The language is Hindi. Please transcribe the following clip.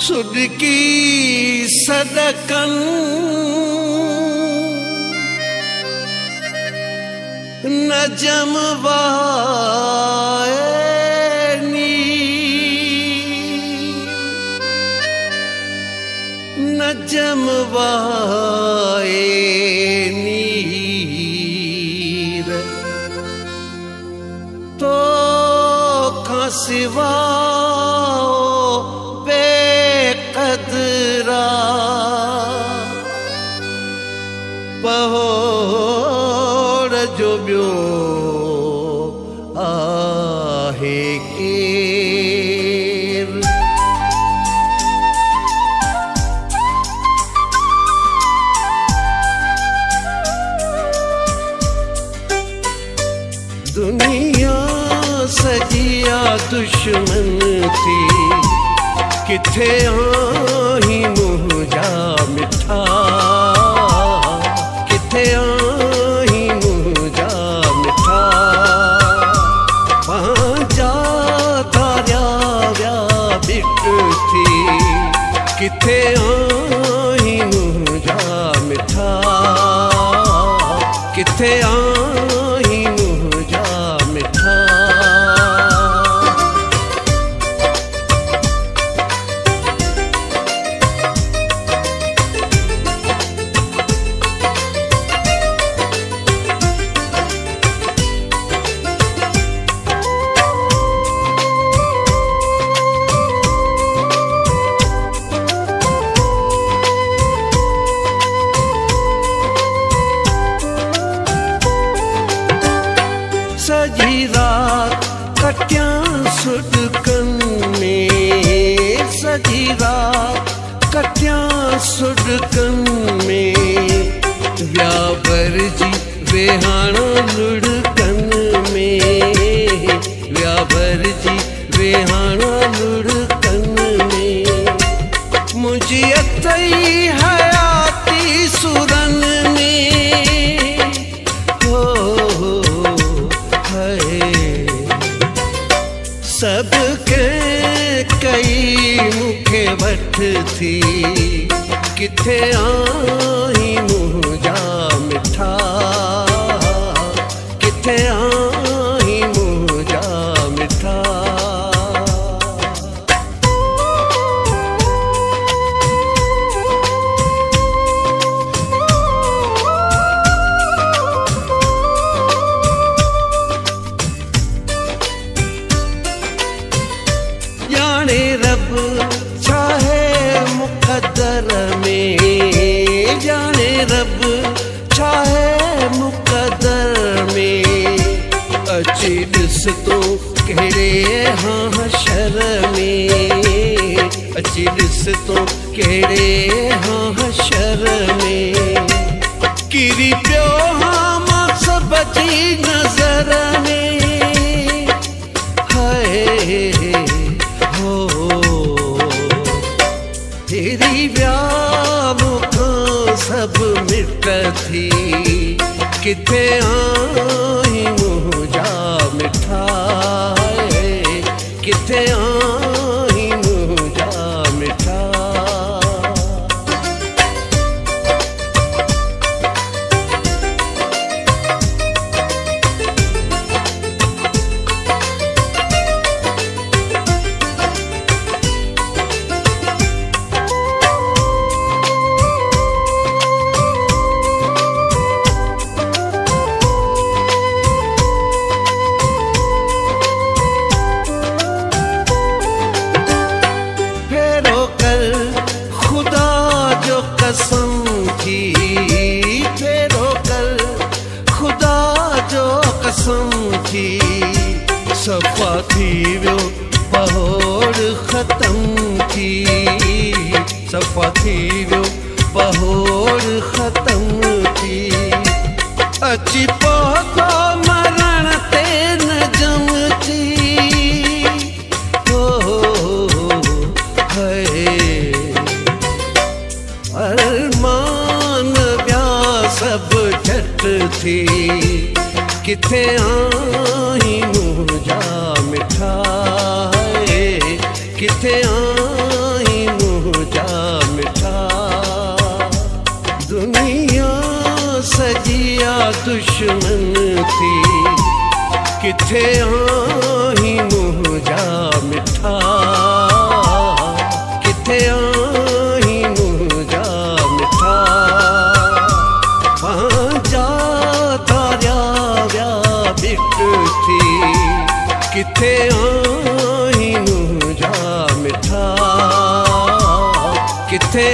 सुडकी सदकन नजम वायनी नजम वायनी तो सिवा बेकदरा पहोड़ जो ब्यो आहे केर दुनिया सजिया दुश्मन थी किथे आही मुझा मिठा किथे आही मुझा मिठा पांजा तारिया व्या बिट थी किथे आही मुझा मिठा किथे आही मुझा मिठा सजी रात कटिया सुडकन में सजी रात कटिया सुडकन में व्यावर जी वेहाना लुड़कन में व्यावर जी वेहाना लुड़कन में मुझे अतई हयाती सुरन में सबके कई मुखे वठ थी किथे आही मुझा मिठा किथे आही मुझा मिठा जाने रब चाहे मुकद्दर में जाने रब चाहे मुकद्दर में अच्छी दिस तो केड़े हाँ हशर में अच्छी दिस तो केड़े हाँ हशर में किरी प्यो हम सब जी नजर में हाय तेरी व्याव का सब मिट थी किथे आही मुझा मिठा किथे आही मुझा मिठा कसम थी फेरो कल खुदा जो कसम थी सफ़ा थी वियो पहोड़ ख़त्म थी सफ़ा थी वियो पहोड़ ख़त्म थी अची पहुतो मरण ते नजम थी अरमान व्या सब झट थी किथे आही मुझा मिठा किथे आई जा मिठा दुनिया सजिया दुश्मन थी किथे आही मुँह जा मिठा किथे आही मुँह जा मिठा पांजा तारिया व्या बिट थी किथे आही मुँह जा मिठा किथे